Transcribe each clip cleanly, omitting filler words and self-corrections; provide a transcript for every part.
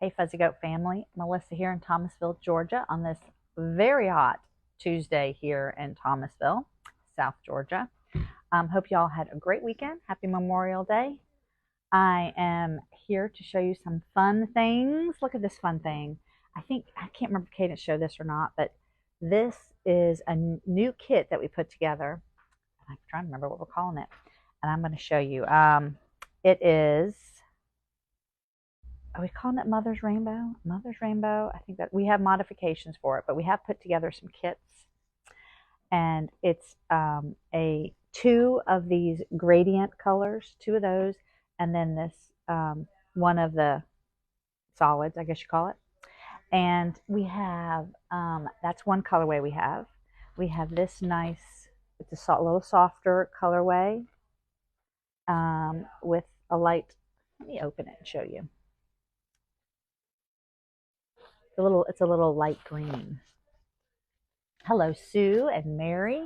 Hey, Fuzzy Goat family. Melissa here in Thomasville, Georgia, on this very hot Tuesday here in Thomasville, South Georgia. Hope y'all had a great weekend. Happy Memorial Day. I am here to show you some fun things. Look at this fun thing. I can't remember if Cadence showed this or not, but this is a new kit that we put together. I'm trying to remember what we're calling it, and I'm going to show you. It is, are we calling it Mother's Rainbow? Mother's Rainbow. I think that we have modifications for it, but we have put together some kits, and it's a two of these gradient colors, two of those, and then this one of the solids, I guess you call it. And we have that's one colorway we have. We have this nice, it's a little softer colorway with a light. Let me open it and show you. It's a little light green. Hello, Sue and Mary.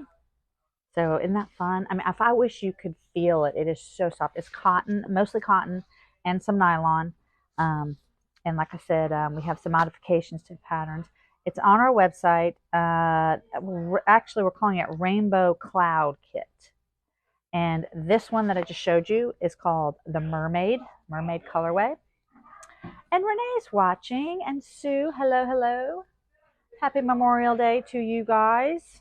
So isn't that fun? I mean, if I wish you could feel it, it is so soft. It's cotton, mostly cotton, and some nylon. And like I said, we have some modifications to the patterns. It's on our website. Actually, we're calling it Rainbow Cloud Kit. And this one that I just showed you is called the Mermaid colorway. And Renee's watching, and Sue, hello, hello. Happy Memorial Day to you guys.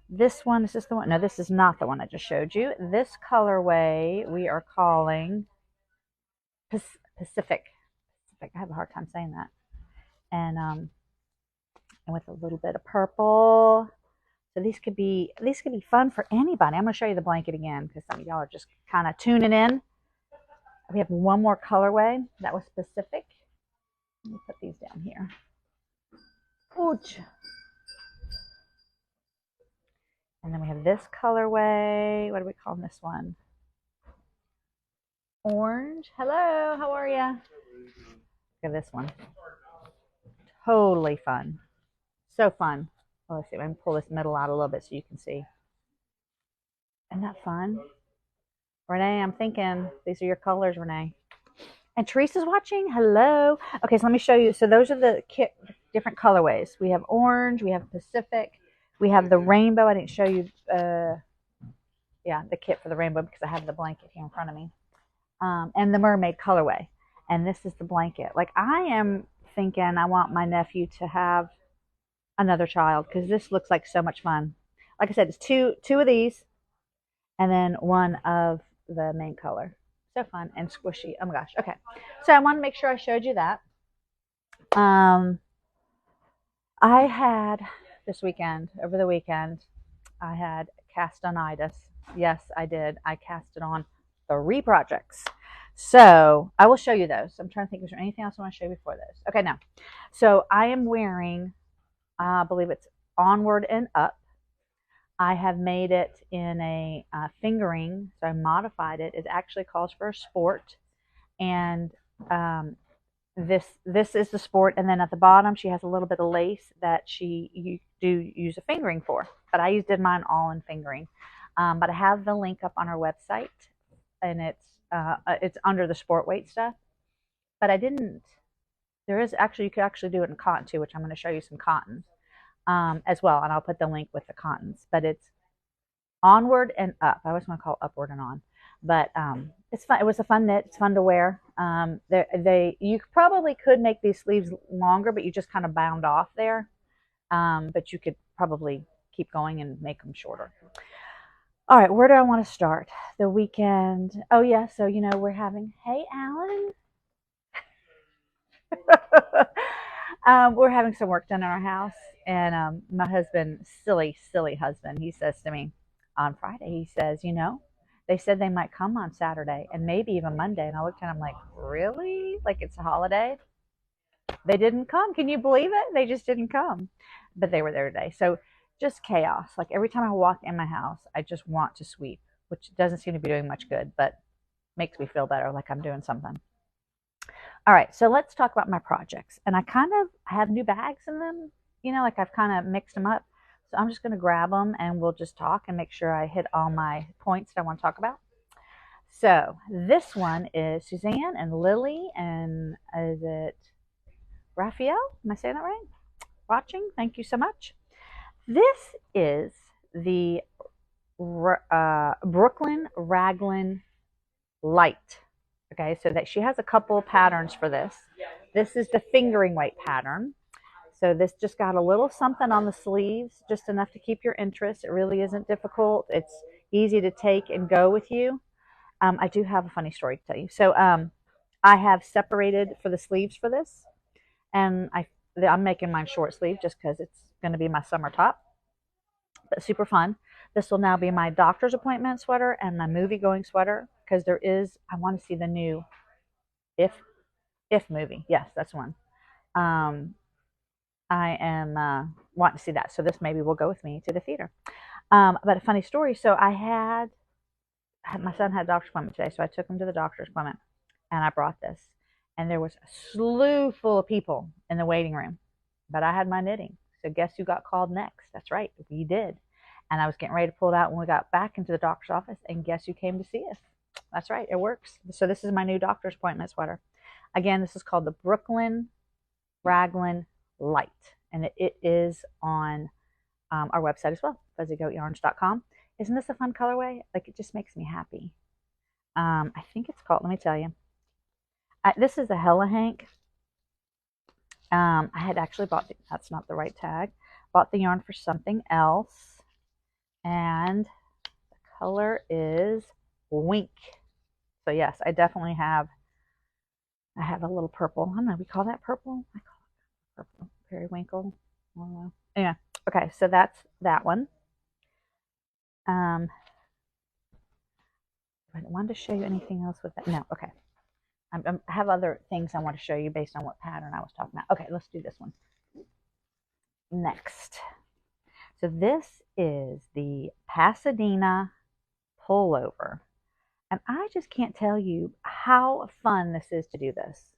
This one, is this the one? No, this is not the one I just showed you. This colorway we are calling Pacific. I have a hard time saying that. And with a little bit of purple. So these could be fun for anybody. I'm going to show you the blanket again because some of y'all are just kind of tuning in. We have one more colorway that was Pacific. Let me put these down here. Ouch. And then we have this colorway. What do we call this one? Orange. Hello, how are you? Look at this one. Totally fun. So fun. Well, let's see. I'm going to pull this middle out a little bit so you can see. Isn't that fun? Renee, I'm thinking these are your colors, Renee. And Teresa's watching. Hello. Okay, so let me show you. So those are the different colorways. We have orange. We have Pacific. We have the rainbow. I didn't show you, the kit for the rainbow because I have the blanket here in front of me. And the mermaid colorway. And this is the blanket. Like, I am thinking I want my nephew to have another child because this looks like so much fun. Like I said, it's two of these and then one of the main color. So fun and squishy. Oh my gosh. Okay. So I want to make sure I showed you that. I had over the weekend, I had castonitis. Yes, I did. I casted on 3 projects. So I will show you those. I'm trying to think, is there anything else I want to show you before this? Okay, no. So I am wearing, I believe it's Onward and Up. I have made it in a fingering, so I modified it. It actually calls for a sport, and this is the sport. And then at the bottom, she has a little bit of lace that you do use a fingering for. But I did mine all in fingering. But I have the link up on our website, and it's under the sport weight stuff. But I didn't. There is actually, you could actually do it in cotton too, which I'm going to show you some cottons. As well, and I'll put the link with the cottons. But it's Onward and Up. I always want to call it Upward and On, but it's fun. It was a fun knit. It's fun to wear. You probably could make these sleeves longer, but you just kind of bound off there. But you could probably keep going and make them shorter. All right, where do I want to start? The weekend. Oh yeah, so we're having. Hey, Alan. We're having some work done in our house, and my husband, silly husband, he says to me on Friday, he says, they said they might come on Saturday and maybe even Monday. And I looked at him like, really? Like it's a holiday? They didn't come. Can you believe it? They just didn't come. But they were there today. So just chaos. Like every time I walk in my house, I just want to sweep, which doesn't seem to be doing much good, but makes me feel better, like I'm doing something. All right, so let's talk about my projects. And I have new bags in them, like I've kind of mixed them up. So I'm just going to grab them and we'll just talk and make sure I hit all my points that I want to talk about. So this one is Suzanne and Lily, and is it Raphael? Am I saying that right? Watching. Thank you so much. This is the Brooklyn Raglan Light. Okay, so that she has a couple patterns for this. This is the fingering weight pattern. So this just got a little something on the sleeves, just enough to keep your interest. It really isn't difficult. It's easy to take and go with you. I do have a funny story to tell you. So I have separated for the sleeves for this, and I'm making mine short sleeve just because it's going to be my summer top. But super fun. This will now be my doctor's appointment sweater and my movie going sweater because I want to see the new If movie. Yes, that's one. Um, I am wanting to see that. So this maybe will go with me to the theater. But a funny story. So my son had a doctor's appointment today, so I took him to the doctor's appointment, and I brought this, and there was a slew full of people in the waiting room, but I had my knitting. So guess who got called next? That's right, we did. And I was getting ready to pull it out when we got back into the doctor's office, and guess who came to see us? That's right, it works. So this is my new doctor's appointment sweater. Again, this is called the Brooklyn Raglan Light, and it is on our website as well, fuzzygoatyarns.com. Isn't this a fun colorway? Like, it just makes me happy. I think it's called, let me tell you. This is a Hella Hank. I had actually bought, that's not the right tag, bought the yarn for something else. And the color is Wink. So yes, I definitely have, I have a little purple. I don't know, we call that purple? I call it purple. Periwinkle. I don't know. Anyway, okay, so that's that one. I wanted to show you anything else with that. No, okay. I have other things I want to show you based on what pattern I was talking about. Okay, let's do this one next. So this is the Pasadena pullover. And I just can't tell you how fun this is to do this.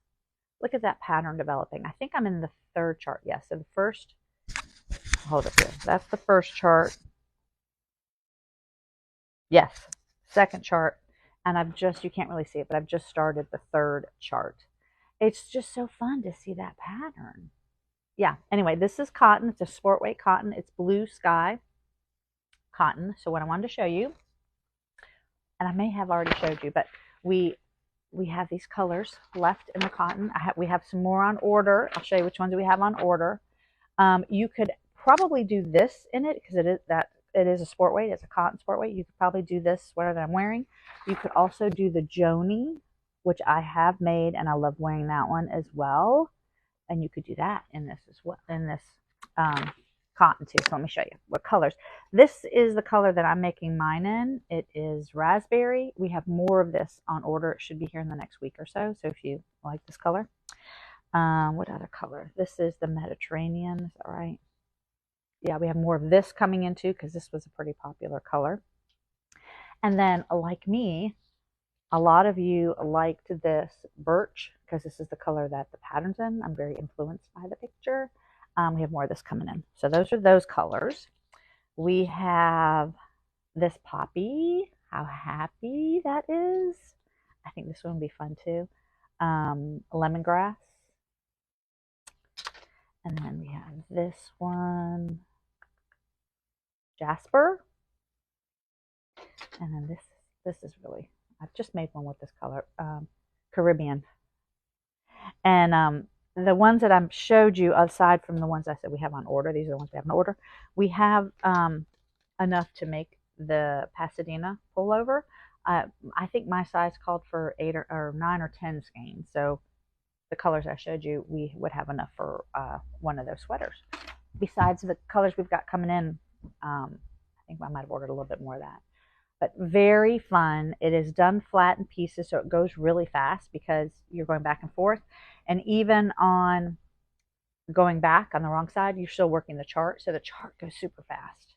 Look at that pattern developing. I think I'm in the third chart. Yes, so the first, hold it here. That's the first chart. Yes, second chart. And you can't really see it, but I've just started the third chart. It's just so fun to see that pattern. Yeah, anyway, this is cotton. It's a sport weight cotton. It's blue sky cotton. So what I wanted to show you, and I may have already showed you, but we have these colors left in the cotton. We have some more on order. I'll show you which ones we have on order. You could probably do this in it because it is a sport weight. It's a cotton sport weight. You could probably do this sweater that I'm wearing. You could also do the Joni, which I have made, and I love wearing that one as well. And you could do that in this as well, in this cotton too. So let me show you what colors. This is the color that I'm making mine in. It is raspberry. We have more of this on order. It should be here in the next week or so. So if you like this color. What other color? This is the Mediterranean. Is that right? Yeah, we have more of this coming in too because this was a pretty popular color. And then, like me, a lot of you liked this birch because this is the color that the pattern's in. I'm very influenced by the picture. We have more of this coming in. So those are those colors. We have this poppy. How happy that is. I think this one will be fun too. Lemongrass. And then we have this one. Jasper. And then this is really, I've just made one with this color. Caribbean. And the ones that I showed you, aside from the ones I said we have on order, these are the ones we have on order, we have enough to make the Pasadena pullover. I think my size called for 8 or 9 or 10 skeins. So the colors I showed you, we would have enough for one of those sweaters. Besides the colors we've got coming in, I think I might have ordered a little bit more of that. But very fun. It is done flat in pieces, so it goes really fast because you're going back and forth. And even on going back on the wrong side, you're still working the chart, so the chart goes super fast.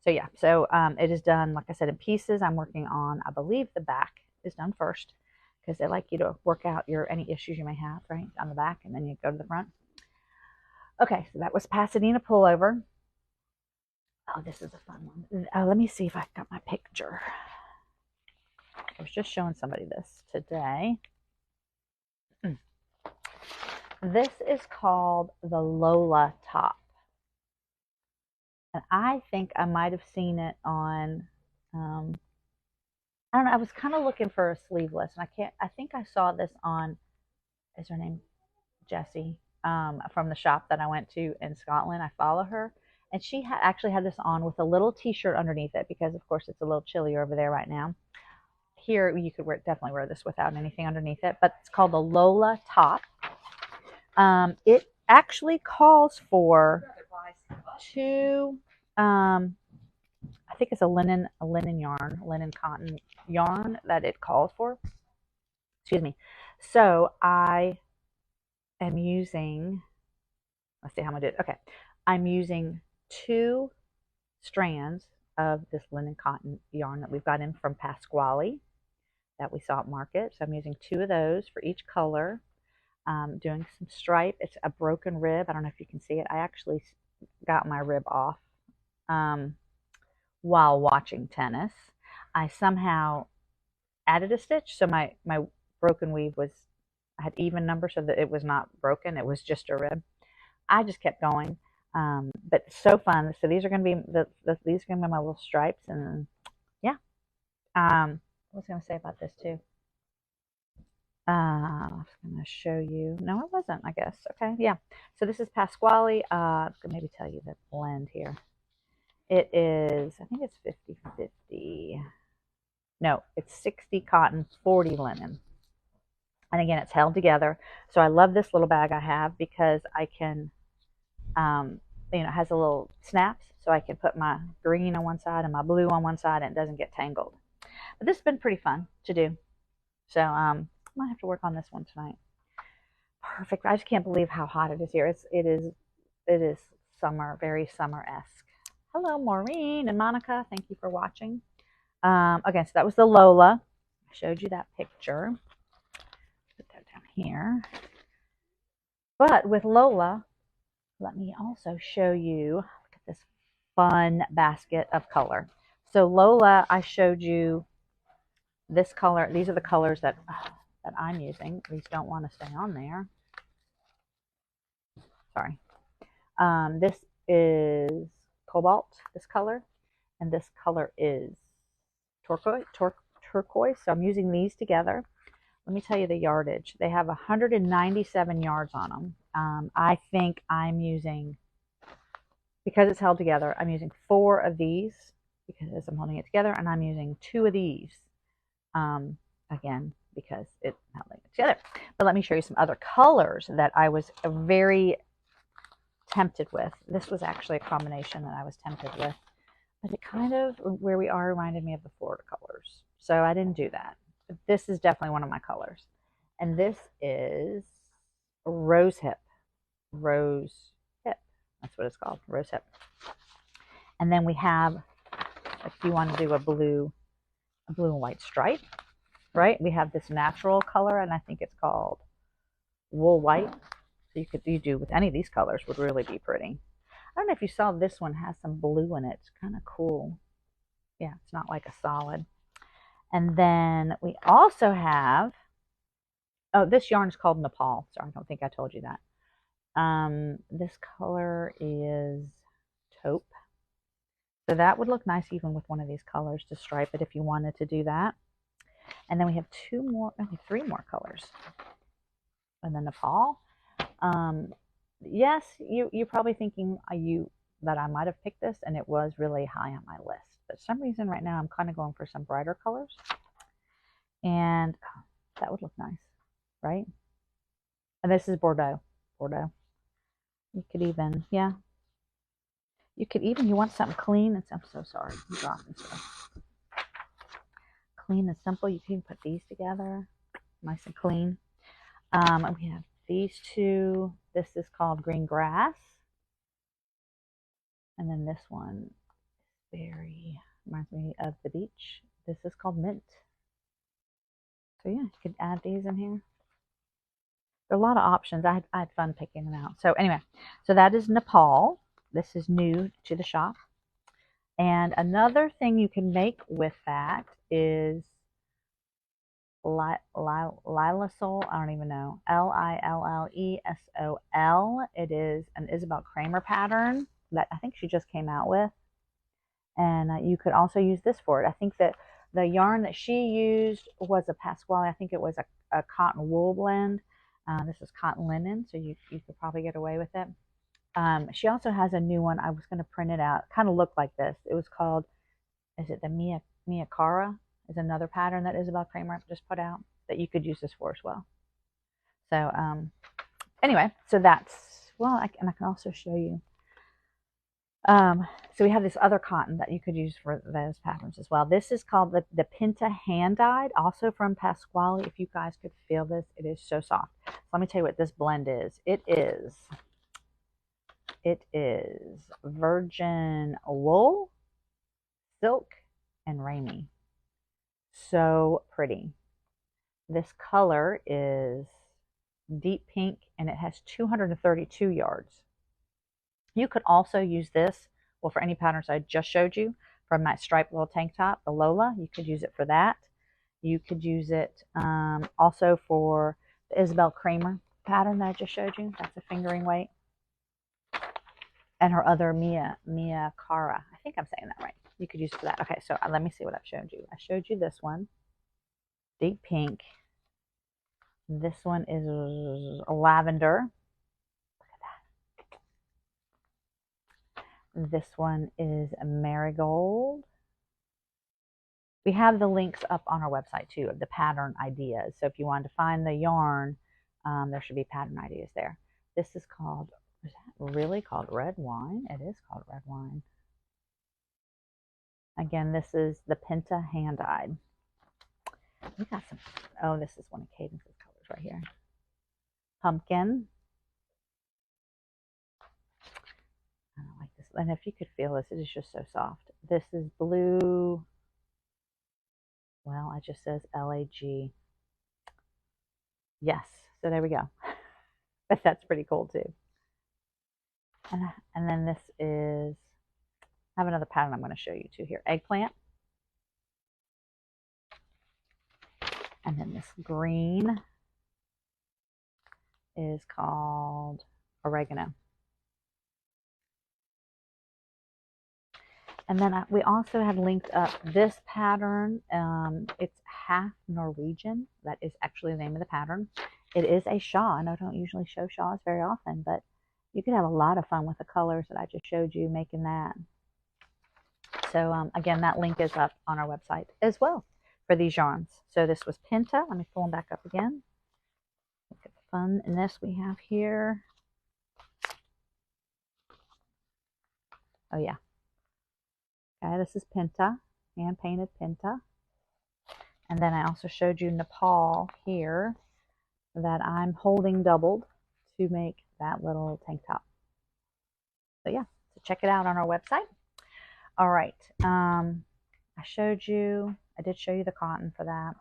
So yeah, so it is done, like I said, in pieces. I'm working on, I believe the back is done first because they like you to work out any issues you may have, right, on the back, and then you go to the front. Okay, so that was Pasadena pullover. Oh, this is a fun one. Let me see if I've got my picture. I was just showing somebody this today. This is called the Lola top. And I think I might have seen it on, I don't know, I was kind of looking for a sleeveless, and I think I saw this on, is her name Jessie, from the shop that I went to in Scotland. I follow her, and she actually had this on with a little t-shirt underneath it because, of course, it's a little chillier over there right now. Here, you could definitely wear this without anything underneath it, but it's called the Lola top. It actually calls for two, I think it's a linen yarn, linen cotton yarn that it calls for. Excuse me. So I am using, let's see how I'm gonna do it. Okay. I'm using 2 strands of this linen cotton yarn that we've got in from Pasquale that we saw at market. So I'm using 2 of those for each color. Doing some stripe. It's a broken rib. I don't know if you can see it. I actually got my rib off while watching tennis. I somehow added a stitch, so my broken weave had even numbers so that it was not broken. It was just a rib. I just kept going, but so fun. So these are going to be these are going to be my little stripes, and yeah. What was I going to say about this too? I was going to show you. No, it wasn't, I guess. Okay, yeah. So this is Pasquale. I can maybe tell you the blend here. It is, I think it's 50-50. No, it's 60 cotton, 40 linen. And again, it's held together. So I love this little bag I have because I can, it has a little snaps. So I can put my green on one side and my blue on one side, and it doesn't get tangled. But this has been pretty fun to do. So I might have to work on this one tonight. Perfect. I just can't believe how hot it is here. It is summer, very summer-esque. Hello, Maureen and Monica. Thank you for watching. Okay, so that was the Lola. I showed you that picture. Put that down here. But with Lola, let me also show you, look at this fun basket of color. So Lola, I showed you this color. These are the colors that I'm using. These don't want to stay on there. Sorry. This is cobalt, this color, and this color is turquoise. So I'm using these together. Let me tell you the yardage. They have 197 yards on them. I think I'm using, because it's held together, I'm using 4 of these because I'm holding it together, and I'm using 2 of these, again, because it's holding it together. But let me show you some other colors that I was very tempted with. This was actually a combination that I was tempted with, but it kind of, where we are, reminded me of the Florida colors. So I didn't do that. But this is definitely one of my colors. And this is Rose Hip. Rose Hip. That's what it's called. Rose Hip. And then we have, if you want to do a blue and white stripe, right? We have this natural color, and I think it's called Wool White. So you do with any of these colors, would really be pretty. I don't know if you saw, this one has some blue in it. It's kind of cool. Yeah, it's not like a solid. And then we also have, oh, this yarn is called Nepal. Sorry, I don't think I told you that. This color is taupe. So that would look nice even with one of these colors to stripe it if you wanted to do that. And then we have 3 more colors. And then Nepal. Yes, you're probably thinking that I might have picked this, and it was really high on my list. But for some reason right now I'm kind of going for some brighter colors. And that would look nice, right? And this is Bordeaux. Bordeaux. You could even, yeah. You want something clean. I'm so sorry. I'm dropping stuff. Clean and simple. You can even put these together. Nice and clean. And we have these 2. This is called Green Grass. And then this one reminds me of the beach. This is called Mint. So yeah, you could add these in here. There are a lot of options. I had fun picking them out. So anyway, so that is Nepal. This is new to the shop. And another thing you can make with that is Lilesol. I don't even know. Lillesol. It is an Isabel Kramer pattern that I think she just came out with. And you could also use this for it. I think that the yarn that she used was a Pasquale. I think it was a cotton wool blend. This is cotton linen, so you could probably get away with it. She also has a new one. I was going to print it out. Kind of looked like this. It was called, is it the Mia Cara? Is another pattern that Isabel Kramer just put out that you could use this for as well. So anyway, so that's, well, and I can also show you. So we have this other cotton that you could use for those patterns as well. This is called the Pinta hand dyed, also from Pasquale. If you guys could feel this, it is so soft. So let me tell you what this blend is. It is virgin wool, silk, and Ramie. So pretty. This color is deep pink, and it has 232 yards. You could also use this, well, for any patterns I just showed you, from that striped little tank top, the Lola. You could use it for that. You could use it also for the Isabel Kramer pattern that I just showed you. That's a fingering weight. And her other Mia Cara. I think I'm saying that right. You could use it for that. Okay, so let me see what I've showed you. I showed you this one, deep pink. This one is lavender. Look at that. This one is marigold. We have the links up on our website too of the pattern ideas. So if you wanted to find the yarn, there should be pattern ideas there. This is called, is that really called red wine? It is called red wine. Again, this is the Pinta hand dyed. We got some, oh, this is one of Cadence's colors right here. Pumpkin. I don't like this. And if you could feel this, it is just so soft. This is blue. Well, it just says LAG. Yes. So there we go. But that's pretty cool too. And then this is, I have another pattern I'm going to show you too here. Eggplant. And then this green is called oregano. And then we also had linked up this pattern. It's half Norwegian. That is actually the name of the pattern. It is a shawl, and I don't usually show shawls very often, but you could have a lot of fun with the colors that I just showed you making that. So again, that link is up on our website as well for these yarns. So this was Pinta. Let me pull them back up again. Look at the fun in this we have here. Oh yeah. Okay, this is Pinta, hand painted Pinta. And then I also showed you Nepal here that I'm holding doubled to make that little tank top. So yeah, so check it out on our website. All right, I did show you the cotton for that.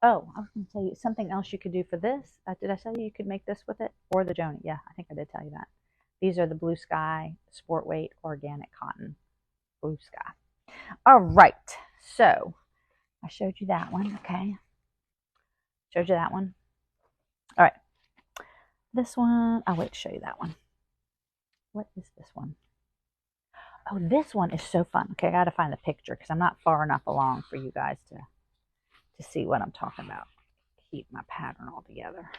Oh, I was going to tell you something else you could do for this. Did I tell you could make this with it? Or the Joni? Yeah, I think I did tell you that. These are the Blue Sky Sport Weight Organic Cotton. Blue Sky. All right, so I showed you that one, okay? Showed you that one. All right, this one, I'll wait to show you that one. What is this one? Oh, this one is so fun. Okay, I got to find the picture because I'm not far enough along for you guys to see what I'm talking about. Keep my pattern all together.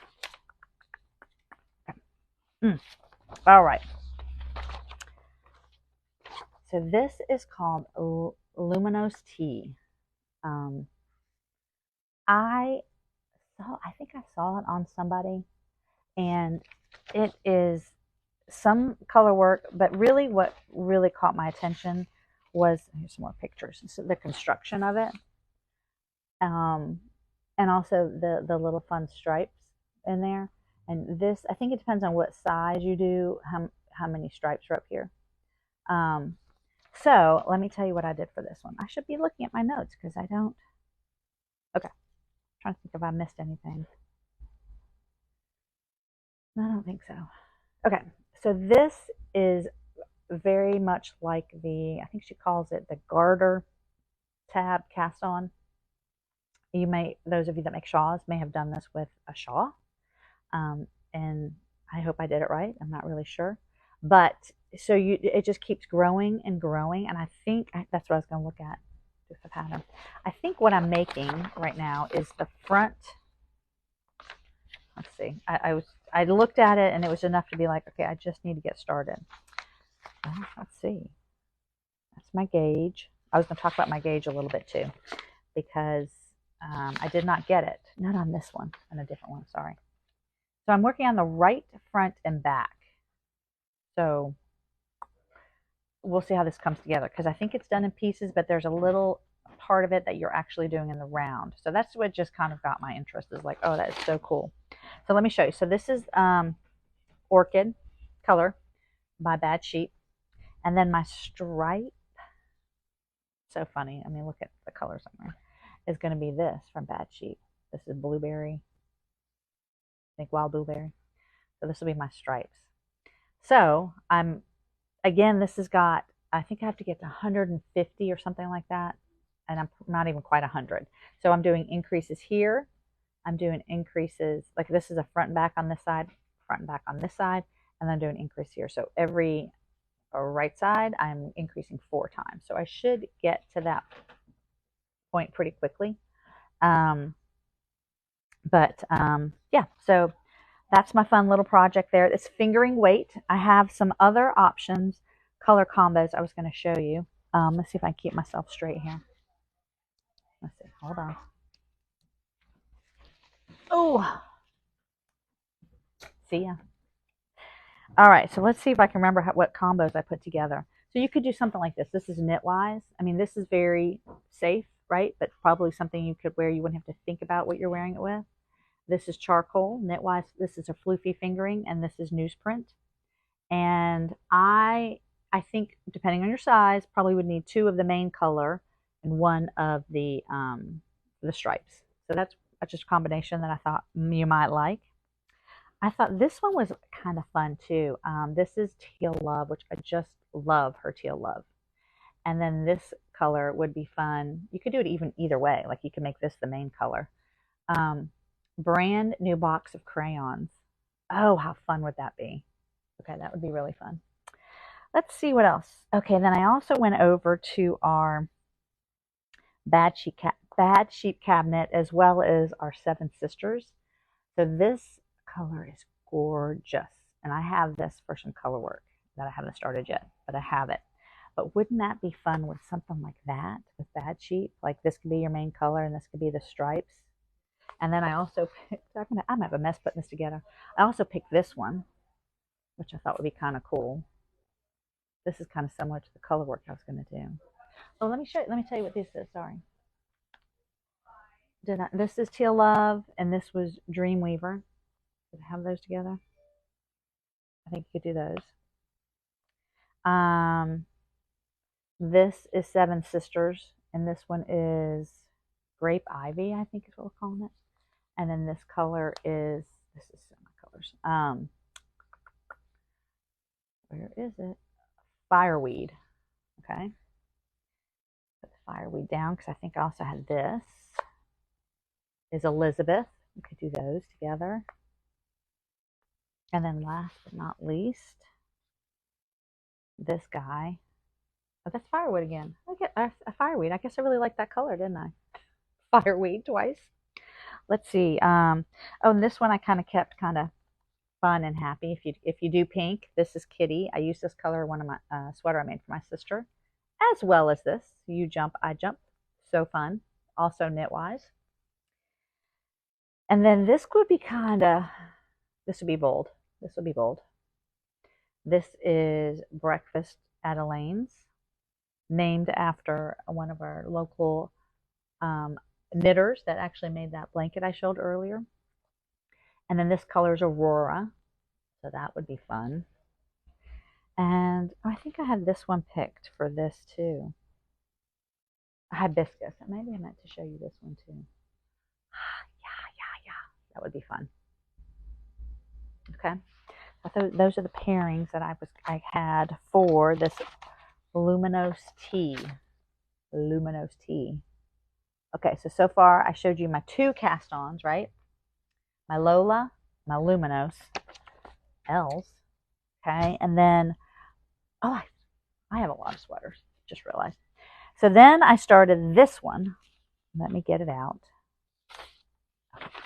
Okay. All right. So this is called Luminous Tea. I think I saw it on somebody, and it is some color work, but really what really caught my attention was, here's some more pictures, so the construction of it, and also the little fun stripes in there. And this, I think it depends on what size you do, how many stripes are up here. So let me tell you what I did for this one. I should be looking at my notes because I don't. Okay, I'm trying to think if I missed anything. No, I don't think so. Okay, so this is very much like I think she calls it the garter tab cast on. You may, those of you that make shawls may have done this with a shawl. And I hope I did it right. I'm not really sure. But so it just keeps growing and growing. And I think that's what I was going to look at. Just the pattern. I think what I'm making right now is the front. Let's see. I looked at it and it was enough to be like, okay, I just need to get started. Well, let's see. That's my gauge. I was going to talk about my gauge a little bit too, because I did not get it. Not on this one, on a different one, sorry. So I'm working on the right, front, and back. So we'll see how this comes together, because I think it's done in pieces, but there's a little part of it that you're actually doing in the round. So that's what just kind of got my interest, is like, oh, that is so cool. So let me show you. So this is Orchid color by Bad Sheep. And then my stripe, so funny. I mean, look at the color somewhere, is going to be this from Bad Sheep. This is blueberry. I think wild blueberry. So this will be my stripes. So again, this has got, I think I have to get to 150 or something like that. And I'm not even quite 100. So I'm doing increases here. I'm doing increases, like this is a front and back on this side, front and back on this side, and then doing increase here. So every right side, I'm increasing 4 times. So I should get to that point pretty quickly. Yeah, so that's my fun little project there. It's fingering weight. I have some other options, color combos I was going to show you. Let's see if I can keep myself straight here. Let's see. Hold on. Oh, see ya. All right, so let's see if I can remember what combos I put together. So you could do something like this. This is knitwise. I mean, this is very safe, right? But probably something you could wear. You wouldn't have to think about what you're wearing it with. This is charcoal, knitwise. This is a floofy fingering, and this is newsprint. And I think, depending on your size, probably would need 2 of the main color and 1 of the stripes. So that's just a combination that I thought you might like. I thought this one was kind of fun too. This is Teal Love, which I just love her Teal Love. And then this color would be fun. You could do it even either way. Like you could make this the main color. Brand new box of crayons. Oh, how fun would that be? Okay, that would be really fun. Let's see what else. Okay, then I also went over to our Bad Sheep cabinet, as well as our Seven Sisters. So this color is gorgeous, and I have this for some color work that I haven't started yet, but I have it. But wouldn't that be fun with something like that with Bad Sheep? Like this could be your main color, and this could be the stripes. And then I also picked, I'm gonna have a mess putting this together. I also picked this one, which I thought would be kind of cool. This is kind of similar to the color work I was going to do. Oh, let me tell you what this is. Sorry. This is Teal Love, and this was Dreamweaver. Did I have those together? I think you could do those. This is Seven Sisters, and this one is Grape Ivy, I think is what we're calling it. And then this color is, this is my colors. Where is it? Fireweed. Okay. Put the fireweed down, because I think I also had this. Is Elizabeth. We could do those together. And then last but not least, this guy. Oh, that's firewood again. I get a fireweed. I guess I really liked that color, didn't I? Fireweed twice. Let's see. Oh, and this one I kind of kept kind of fun and happy. If you do pink, this is Kitty. I used this color one of my sweater I made for my sister, as well as this. You jump, I jump. So fun. Also knitwise. And then this would be this would be bold. This would be bold. This is Breakfast at Elaine's, named after one of our local knitters that actually made that blanket I showed earlier. And then this color is Aurora, so that would be fun. And I think I had this one picked for this too. Hibiscus. Maybe I meant to show you this one too. Yeah. That would be fun. Okay. So those are the pairings that I had for this Luminous Tea. Luminous Tea. Okay, so far I showed you my 2 cast-ons, right? My Lola, my Luminos L's, okay? And then, oh, I have a lot of sweaters, just realized. So then I started this one. Let me get it out.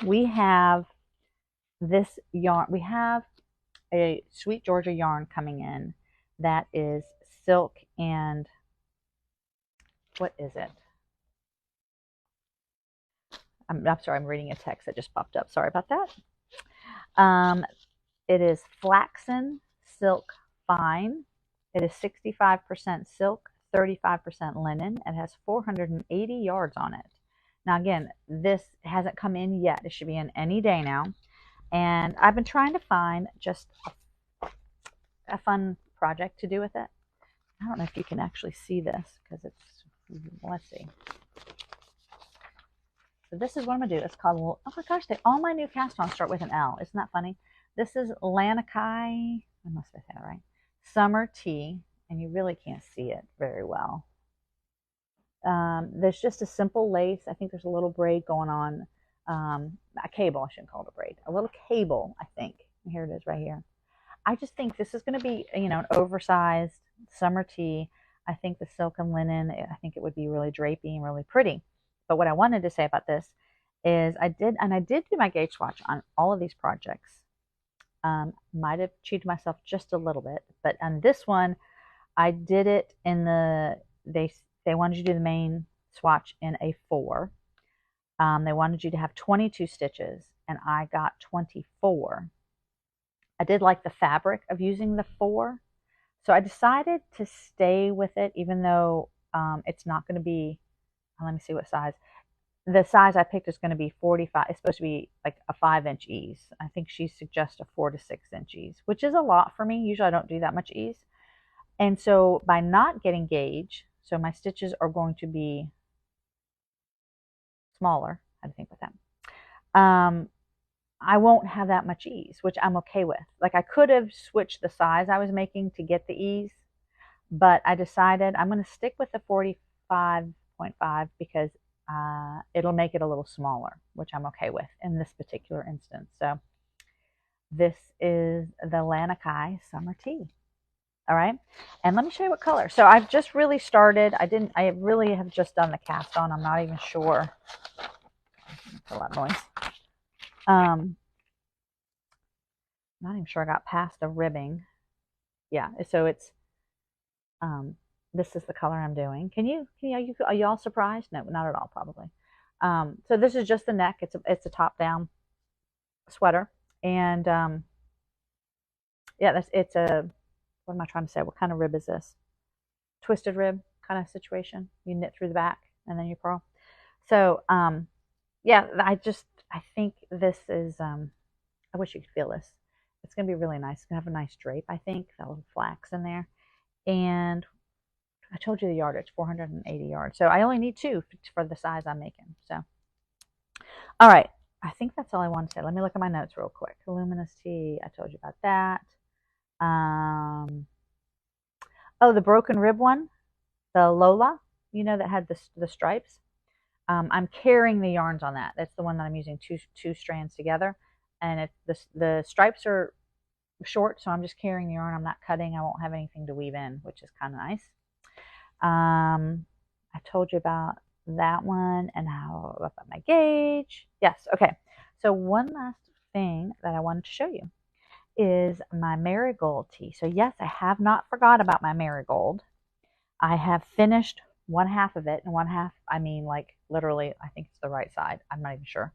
We have this yarn. We have a Sweet Georgia yarn coming in that is silk and what is it? I'm sorry, I'm reading a text that just popped up. Sorry about that. It is flaxen silk fine. It is 65% silk, 35% linen. It has 480 yards on it. Now again, this hasn't come in yet. It should be in any day now. And I've been trying to find just a fun project to do with it. I don't know if you can actually see this because it's, let's see. So this is what I'm going to do. It's called, oh my gosh, all my new cast-ons start with an L. Isn't that funny? This is Lanikai, I must have said that right, Summer Tea, and you really can't see it very well. There's just a simple lace. I think there's a little braid going on, a cable, I shouldn't call it a braid, a little cable, I think. Here it is right here. I just think this is going to be, you know, an oversized summer tee. I think the silk and linen, I think it would be really drapey and really pretty. But what I wanted to say about this is I did do my gauge swatch on all of these projects. Might have cheated myself just a little bit, but on this one, I did it in the, they wanted you to do the main swatch in a 4. They wanted you to have 22 stitches, and I got 24. I did like the fabric of using the 4, so I decided to stay with it, even though it's not going to be, let me see what size. The size I picked is going to be 45. It's supposed to be like a 5-inch ease. I think she suggests a 4 to 6-inch ease, which is a lot for me. Usually I don't do that much ease. And so by not getting gauge, so my stitches are going to be smaller. How to think about that? I won't have that much ease, which I'm okay with. Like I could have switched the size I was making to get the ease, but I decided I'm going to stick with the 45.5 because it'll make it a little smaller, which I'm okay with in this particular instance. So this is the Lanikai Summer Tea. All right, and let me show you what color. So I've just really started. I really have just done the cast on. I'm not even sure. That's a lot of noise. Not even sure I got past the ribbing. Yeah, so it's this is the color I'm doing. Are you all surprised? No, not at all, probably. So this is just the neck. It's a top down sweater, and yeah, it's a, what am I trying to say? What kind of rib is this? Twisted rib kind of situation. You knit through the back and then you purl. So yeah, I think this is I wish you could feel this. It's gonna be really nice. It's gonna have a nice drape, I think. That little flax in there. And I told you the yardage, 480 yards. So I only need 2 for the size I'm making. So, all right. I think that's all I want to say. Let me look at my notes real quick. Luminous tea. I told you about that. Oh, the broken rib one, the Lola, you know, that had the stripes. I'm carrying the yarns on that. That's the one that I'm using two strands together. And the stripes are short, so I'm just carrying the yarn. I'm not cutting. I won't have anything to weave in, which is kind of nice. I told you about that one and how about my gauge. Yes, okay. So one last thing that I wanted to show you is my marigold tea. So yes, I have not forgot about my marigold. I have finished one half of it, and one half, I mean, like literally, I think it's the right side. I'm not even sure.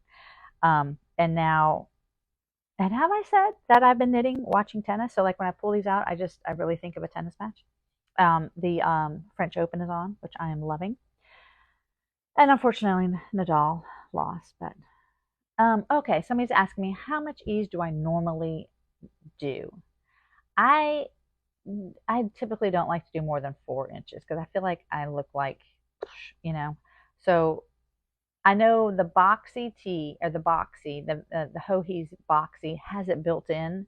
And now, and have I said that I've been knitting watching tennis? So like when I pull these out, I really think of a tennis match. The French Open is on, which I am loving. And unfortunately, Nadal lost. But okay, somebody's asking me, how much ease do I normally do? I typically don't like to do more than 4 inches because I feel like I look like, you know. So I know the boxy tee, or the boxy, the Johi's boxy has it built in.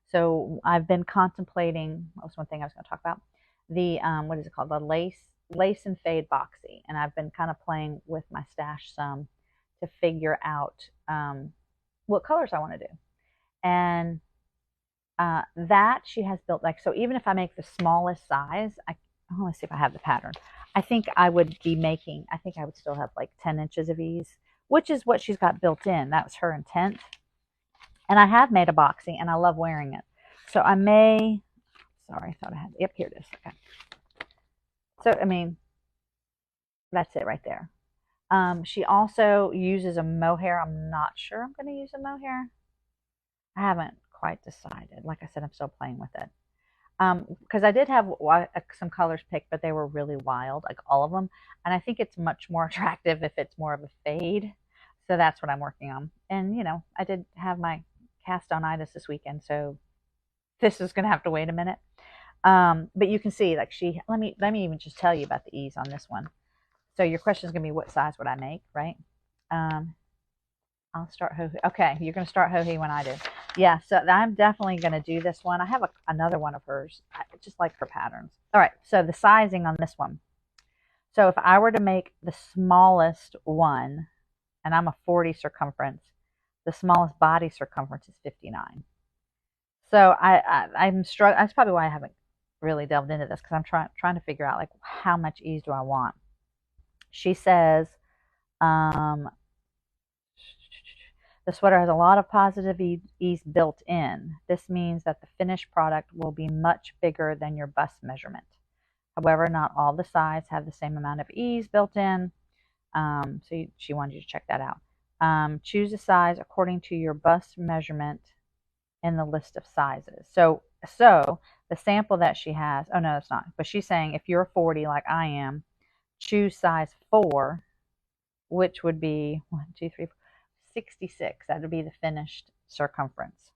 So I've been contemplating, that was one thing I was going to talk about, the, what is it called, the lace Lace and Fade Boxy, and I've been kind of playing with my stash some to figure out what colors I want to do. And that she has built, like, so even if I make the smallest size, let's see if I have the pattern. I think I would still have like 10 inches of ease, which is what she's got built in. That was her intent. And I have made a boxy and I love wearing it. So I may, sorry, I thought I had, yep, here it is. Okay. So, I mean, that's it right there. She also uses a mohair. I'm not sure I'm going to use a mohair. I haven't quite decided. Like I said, I'm still playing with it. Because I did have some colors picked, but they were really wild, like all of them. And I think it's much more attractive if it's more of a fade. So that's what I'm working on. And, you know, I did have my cast on itis this weekend, so this is going to have to wait a minute. But you can see, like, let me even just tell you about the ease on this one. So your question is going to be, what size would I make, right? I'll start Joji. Okay, you're going to start Joji when I do. Yeah, so I'm definitely going to do this one. I have another one of hers. I just like her patterns. All right, so the sizing on this one. So if I were to make the smallest one, and I'm a 40 circumference, the smallest body circumference is 59. So I'm struggling. That's probably why I haven't really delved into this, because I'm trying to figure out, like, how much ease do I want. She says, the sweater has a lot of positive ease built in. This means that the finished product will be much bigger than your bust measurement. However, not all the sides have the same amount of ease built in. She wanted you to check that out. Choose a size according to your bust measurement in the list of sizes. So the sample that she has, oh no, it's not. But she's saying if you're 40 like I am, choose size 4, which would be 66. That would be the finished circumference.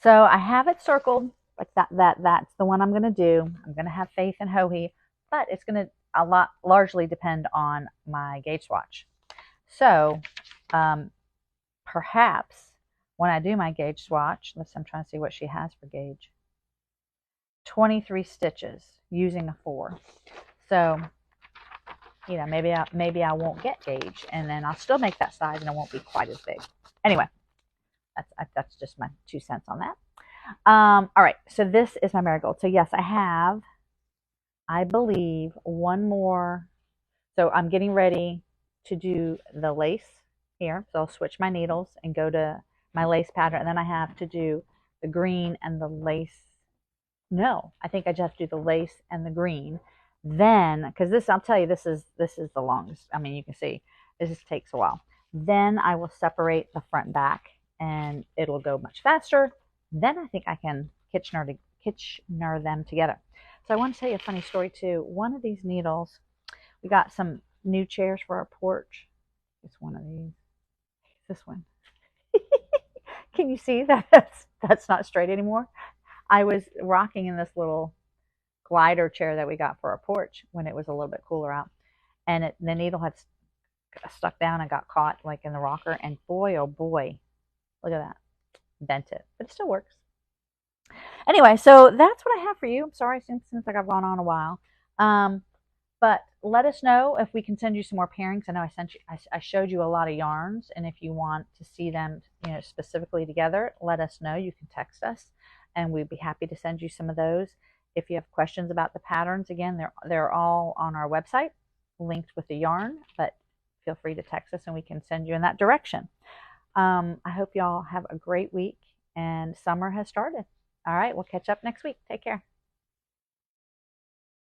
So I have it circled like that. That's the one I'm going to do. I'm going to have faith in Joji, but it's going to largely depend on my gauge swatch. So perhaps when I do my gauge swatch, I'm trying to see what she has for gauge. 23 stitches using a 4. So, you know, maybe I won't get gauge, and then I'll still make that size, and it won't be quite as big. Anyway, that's just my 2 cents on that. All right, so this is my marigold. So yes, I have, I believe, one more. So I'm getting ready to do the lace here. So I'll switch my needles and go to my lace pattern, and then I have to do the green and the lace. No, I think I just have to do the lace and the green. Then, because this, I'll tell you, this is the longest. I mean, you can see this just takes a while. Then I will separate the front and back, and it'll go much faster. Then I think I can Kitchener them together. So I want to tell you a funny story too. One of these needles, we got some new chairs for our porch. It's one of these. This one. Can you see that that's not straight anymore? I was rocking in this little glider chair that we got for our porch when it was a little bit cooler out, and the needle had stuck down and got caught, like, in the rocker, and boy, oh boy, look at that, bent it, but it still works. Anyway, so that's what I have for you. I'm sorry, since like I've gone on a while, but let us know if we can send you some more pairings. I know I showed you a lot of yarns, and if you want to see them, you know, specifically together, let us know. You can text us, and we'd be happy to send you some of those. If you have questions about the patterns, again, they're all on our website, linked with the yarn, but feel free to text us and we can send you in that direction. I hope y'all have a great week, and summer has started. All right, we'll catch up next week. Take care.